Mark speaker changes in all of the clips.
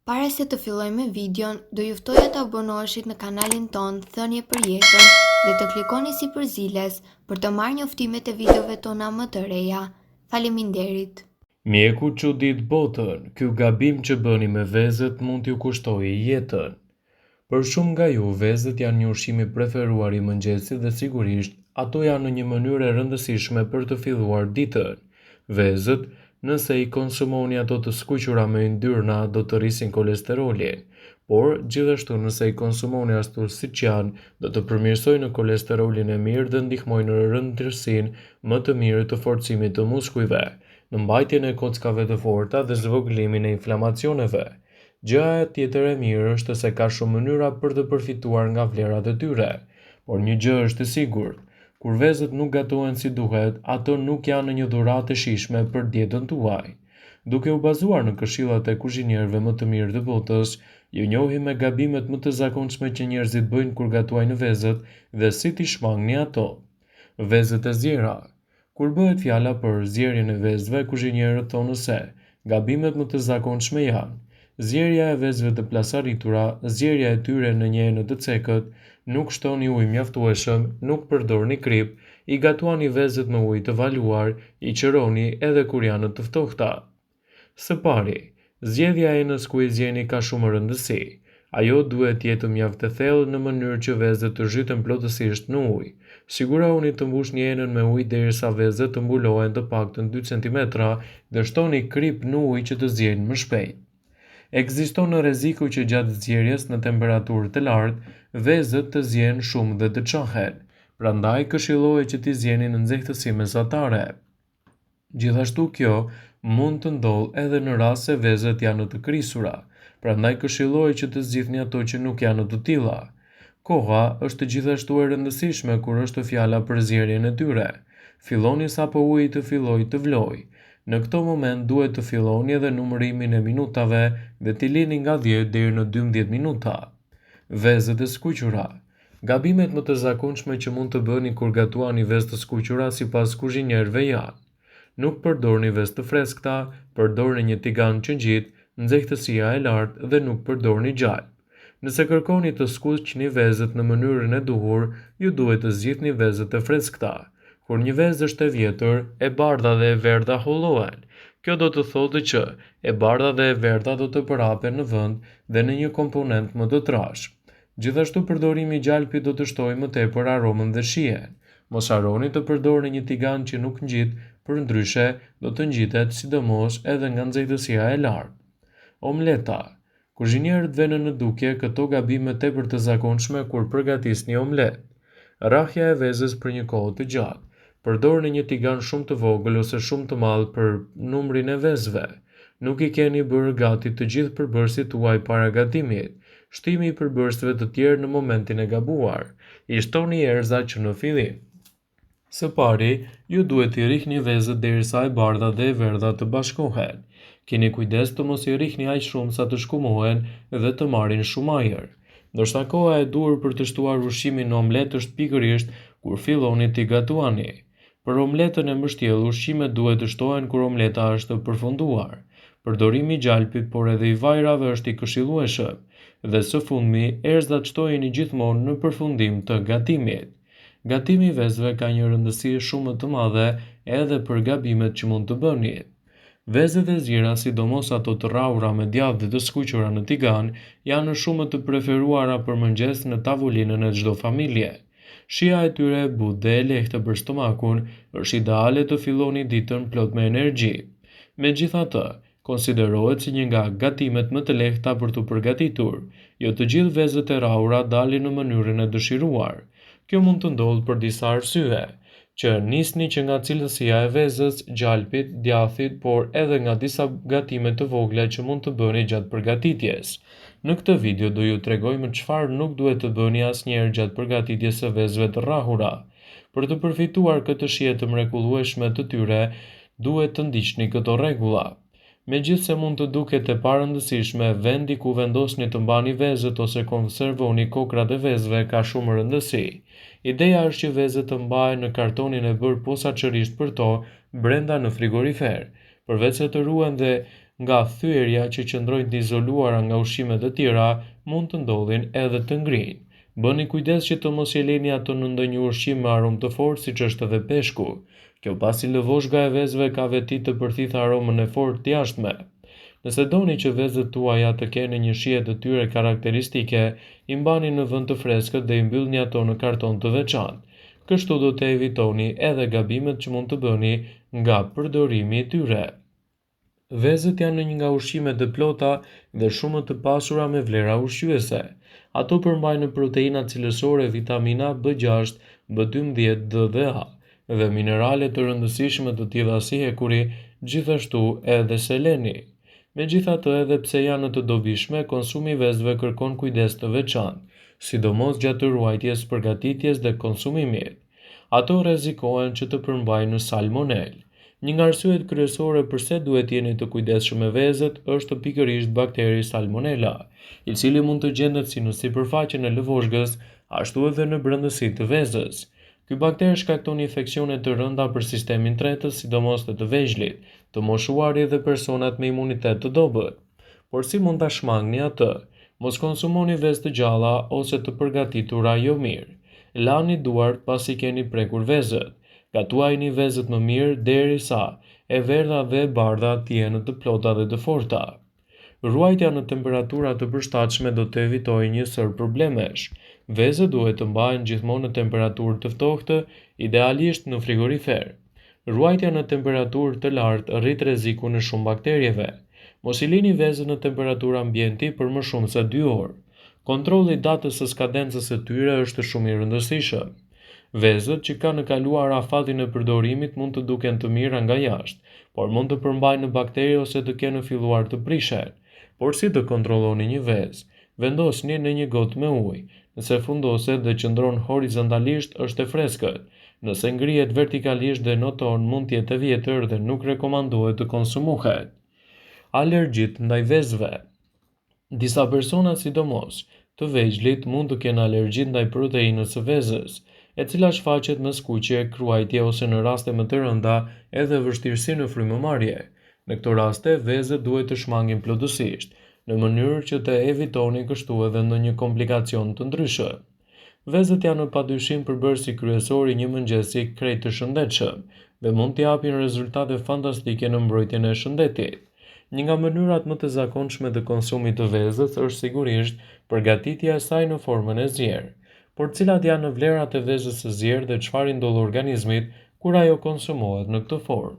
Speaker 1: Para se të fillojmë me videon, do ju ftoja të abonoheshit në kanalin ton Thënie për Jetën dhe të klikoni si përziles për të marrë njoftimet e videove tona më të reja. Faleminderit.
Speaker 2: Mjeku çudit botën, ky gabim që bëni me vezët mund t'ju kushtojë jetën. Për shumë nga ju, vezët janë një ushqim i preferuar i mëngjesit dhe sigurisht ato janë në një mënyrë e rëndësishme për të filluar ditën. Vezët, nëse i konsumoni ato të skuqura me yndyrna, do të rrisin kolesterolin, por gjithashtu nëse i konsumoni ashtu siç janë, do të përmirësojnë kolesterolin e mirë dhe ndihmojnë në rëndësinë më të mirë të forcimit të muskujve, në mbajtjen e kockave të forta dhe zvogëlimin e inflamacioneve. Gjëja tjetër e mirë është se ka shumë mënyra për të përfituar nga vlerat e tyre, por një gjë është e sigurt, kur vezët nuk gatohen si duhet, ato nuk janë një dhuratë e shijshme për dietën tuaj. Duke u bazuar në këshillat e kuzhinierëve më të mirë të botës, ju njohim me gabimet më të zakonshme që njerëzit bëjnë kur gatuajnë vezët dhe si t'i shmangni ato. Vezët e zjera. Kur bëhet fjala për zjerjen e vezëve, kuzhinierët thonë se gabimet më të zakonshme janë zjerja e vezëve të plasaritura, zjerja e tyre në një enë të cekët, nuk shtoni ujë mjaftueshëm, nuk përdorni krip, i gatuani vezët me ujë të valuar, i qëroni edhe kur janë të ftohta. Së pari, zgjedhja e enës ku i zjeni ka shumë rëndësi. Ajo duhet të jetë mjaft e thellë në mënyrë që vezët të zhyten plotësisht në ujë. Sigurohuni të mbushni enën me ujë derisa vezët të mbulohen të paktën 2 cm dhe shtoni krip në ujë që të zjejnë më shpejt. Ekziston rreziku që gjatë zgjerjes në temperaturë të lartë, vezët të zjenë shumë dhe të çohen. Prandaj këshillohet që t'i zjeni në nxehtësi mesatare. Gjithashtu kjo mund të ndodhë edhe në rast se vezët janë të krisura. Prandaj këshillohet që të zgjidhni ato që nuk janë të tilla. Koha është gjithashtu e rëndësishme kur është fjala për zgjerjen e tyre. Filloni sapo uji të fillojë të vlojë. Në këto moment duhet të filloni edhe numërimin e minutave dhe t'i lini nga 10 deri në 12 minuta. Vezët e skuqura. Gabimet më të zakonshme që mund të bëni kur gatuani vezë të skuqura sipas kuzhinierëve janë: nuk përdorni vezë të freskëta, përdorni një tigan që ngjit, nxehtësia e lartë dhe nuk përdorni gjalp. Nëse kërkoni të skuqni vezët në mënyrën e duhur, ju duhet të zgjidhni vezët e freskëta. Kur një vezë është e vjetër, e bardha dhe e verdha hollohen. Kjo do të thotë që e bardha dhe e verdha do të përhapen në vend dhe në një komponent më të trashë. Gjithashtu përdorimi i gjalpit do të shtojë më tepër aromën dhe shijen. Mos harroni të përdorni një tigan që nuk ngjit, përndryshe do të ngjitet sidomos edhe nga nxehtësia e lartë. Omleta. Kuzhinierët vënë në dukje këto gabime tepër të zakonshme kur përgatisni omlet. Rrahja e vezës për një kohë të gjatë. Përdorni një tigan shumë të vogël ose shumë të madh për numrin e vezëve. Nuk i keni bërë gati të gjithë përbërësit tuaj para gatimit. Shtimi i përbërësve të tjerë në momentin e gabuar. I shtoni erëza që në fillim. Së pari, ju duhet t'i rrihni vezët derisa e bardha dhe e verdha të bashkohen. Keni kujdes të mos i rrihni aq shumë sa të shkumohen dhe të marrin shumë ajër. Ndoshta koha e duhur për të shtuar ushqimin në omlet është pikërisht kur filloni t'i gatuani. Për omletën e mbështjellë, ushqimet duhet të shtohen kur omleta është përfunduar. Përdorimi i gjalpit, por edhe i vajrave është i këshillueshëm. Dhe së fundmi, erëzat shtojeni gjithmonë në përfundim të gatimit. Gatimi i vezëve ka një rëndësi shumë më të madhe edhe për gabimet që mund të bëni. Vezët e zjera, sidomos ato të rrahura me djathë dhe të skuqura në tigan, janë shumë të preferuara për mëngjes në tavolinën e çdo familje. Shija e tyre e butë dhe e lehtë për stomakun është ideale të filloni ditën plot me energji. Megjithatë, konsiderohet si një nga gatimet më të lehta për t'u përgatitur. Jo të gjithë vezët e rrahura dalin në mënyrën e dëshiruar. Kjo mund të ndodhë për disa arsye, që nisni që nga cilësia e vezës, gjalpit, djathit, por edhe nga disa gatime të vogla që mund të bëni gjatë përgatitjes. Në këtë video do ju tregojmë çfarë nuk duhet të bëni asnjëherë gjatë përgatitjes së vezëve të rrahura. Për të përfituar këtë shije të mrekullueshme të tyre, duhet të ndiqni këto rregulla. Megjithse mund të duket e parëndësishme, vendi ku vendosni të mbani vezët ose konservoni kokrat e vezëve ka shumë rëndësi. Ideja është që vezët të mbahen në kartonin e bërë posaçërisht për to brenda në frigorifer. Përveç se të ruhen dhe nga thyerja që qëndrojnë të izoluara nga ushqimet e tjera mund të ndodhin edhe të ngrihen. Bëni kujdes që të mos e lini ato në ndonjë ushqim me aromë të fortë siç është edhe peshku. Kjo pasi lëvoshga e vezëve ka veti të përthithë aromën e fortë të jashtme. Nëse doni që vezët tuaja të kenë një shije të tyre karakteristike, i mbani në vend të freskët dhe i mbyllni ato në karton të veçantë. Kështu do të evitoni edhe gabimet që mund të bëni nga përdorimi i tyre. Vezët janë një nga ushqimet e plota dhe shumë të pasura me vlera ushqyese. Ato përmbajnë proteina cilësore, vitamina B6, B12, D dhe A, dhe minerale të rëndësishme të tilla si hekuri, gjithashtu edhe seleni. Megjithatë, edhe pse janë të dobishme, konsumi i vezëve kërkon kujdes të veçantë, sidomos gjatë ruajtjes, përgatitjes dhe konsumimit. Ato rrezikohen që të përmbajnë salmonel. Një nga arsyet kryesore pse duhet jeni të kujdesshëm me vezët është pikërisht bakteri Salmonella, i cili mund të gjendet si në sipërfaqen e lëvoshgës, ashtu edhe në brendësi të vezës. Ky bakter shkakton infeksione të rënda për sistemin tretës, sidomos të vegjëlit, të moshuarit dhe personat me imunitet të dobët. Por si mund ta shmangni atë? Mos konsumoni vezë të gjalla ose të përgatitura jo mirë. Lani duart pasi keni prekur vezët. Gatuajini vezët më mirë derisa e verdha dhe e bardha të jenë të plota dhe të forta. Ruajtja në temperatura të përshtatshme do të evitojë një sër problemesh. Vezët duhet të mbahen gjithmonë në temperaturë të ftohtë, idealisht në frigorifer. Ruajtja në temperaturë të lartë rrit rrezikun e shumë bakterjeve. Mos i lini vezët në temperaturë ambienti për më shumë se 2 orë. Kontrolli i datës së skadencës së tyre është shumë i rëndësishëm. Vezët që kanë kaluar afatin e përdorimit mund të duken të mira nga jashtë, por mund të përmbajnë bakteri ose të kenë filluar të prishen. Por si të kontrolloni një vezë? Vendosni në një gotë me ujë. Nëse fundoset dhe qëndron horizontalisht, është e freskët. Nëse ngrihet vertikalisht dhe noton, mund të jetë e vjetër dhe nuk rekomandohet të konsumohet. Alergjitë ndaj vezëve. Disa persona, sidomos të vegjëlit, mund të kenë alergji ndaj proteinës së vezës, e cila shfaqet me skuqje, kruajtje ose në raste më të rënda edhe vështirësi në frymëmarrje. Në këto raste, vezët duhet të shmangin plotësisht, në mënyrë që të evitoni kështu edhe ndonjë komplikacion të ndryshëm. Vezët janë padyshim përbërësi kryesor i një mëngjesi krejt të shëndetshëm dhe mund të japin rezultate fantastike në mbrojtjen e shëndetit. Një nga mënyrat më të zakonshme të konsumit të vezës është sigurisht përgatitja e saj në formën e zjerë. Por cilat janë vlerat e vezës së zjerë dhe çfarë ndodh organizmit kur ajo konsumohet në këtë formë?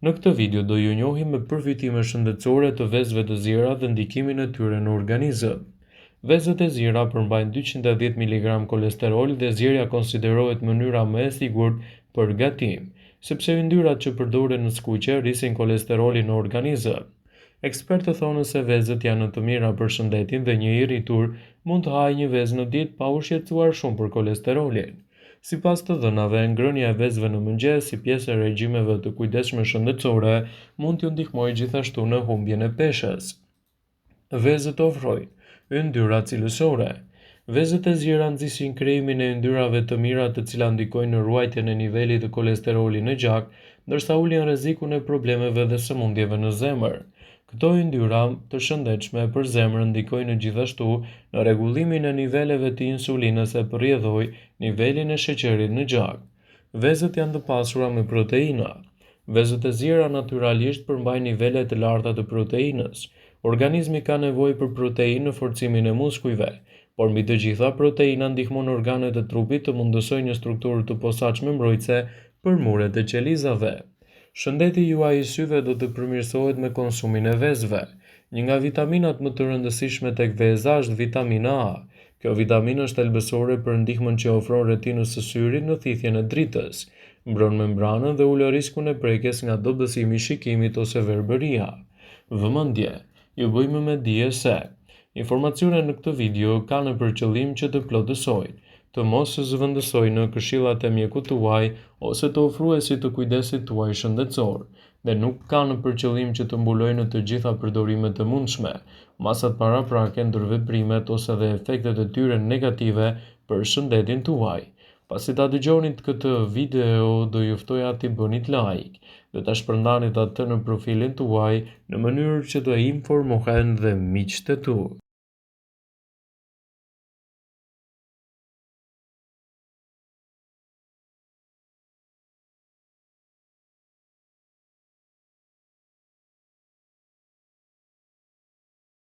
Speaker 2: Në këtë video do ju njohim me përfitime shëndetësore të vezëve të zjera dhe ndikimin e tyre në organizëm. Vezët e zjera përmbajnë 210 mg kolesterol dhe zjerja konsiderohet mënyra më e sigurt për gatim, sepse yndyrat që përdoren në skuqje rrisin kolesterolin në organizëm. Ekspertët thonë se vezët janë të mira për shëndetin dhe një i rritur mund të hajë një vezë në ditë pa u shqetësuar shumë për kolesterolin. Sipas të dhënave, ngrënia e vezëve në mëngjes si pjesë e regjimeve të kujdesshme shëndetësore mund t'ju ndihmojë gjithashtu në humbjen e peshës. Vezët ofrojnë yndyra cilësore. Vezët e zjera nxisin krijimin e yndyrave të mira të cilat ndikojnë në ruajtjen e nivelit të kolesterolit në gjak, ndërsa ulin rrezikun e problemeve dhe sëmundjeve në zemër. Këto yndyra të shëndetshme për zemrën ndikojnë gjithashtu në rregullimin e niveleve të insulinës e përrjedhojnë nivelin e sheqerit në gjak. Vezët janë të pasura me proteina. Vezët e zjera natyralisht përmbajnë nivele të larta të proteinës. Organizmi ka nevojë për proteinë në forcimin e muskujve, por mbi të gjitha proteina ndihmon organet e trupit të mundësojnë një strukturë të posaçme mbrojtëse për muret e qelizave. Shëndeti juaj i syve do të përmirësohet me konsumin e vezëve. Një nga vitaminat më të rëndësishme tek veza është vitamina A. Kjo vitaminë është thelbësore për ndihmën që ofron retinës së syrit në thithjen e dritës, mbron membranën dhe ulë riskun e prekjes nga dobësimi i shikimit ose verbëria. Vëmendje, ju bëjmë me dije se informacionet në këtë video kanë për qëllim që të plotësojnë, të mos zëvendësojnë në këshillat e mjekut tuaj ose të ofruesit të kujdesit tuaj shëndetësor, dhe nuk kanë për qëllim që të mbulojnë të gjitha përdorimet e mundshme, masat paraprake, ndërveprimet ose dhe efektet e tyre negative për shëndetin tuaj. Pasi ta dëgjonit këtë video, do ju ftoja t'i bënit like dhe ta shpërndanit atë në profilin tuaj në mënyrë që të informohen dhe miqtë e tu.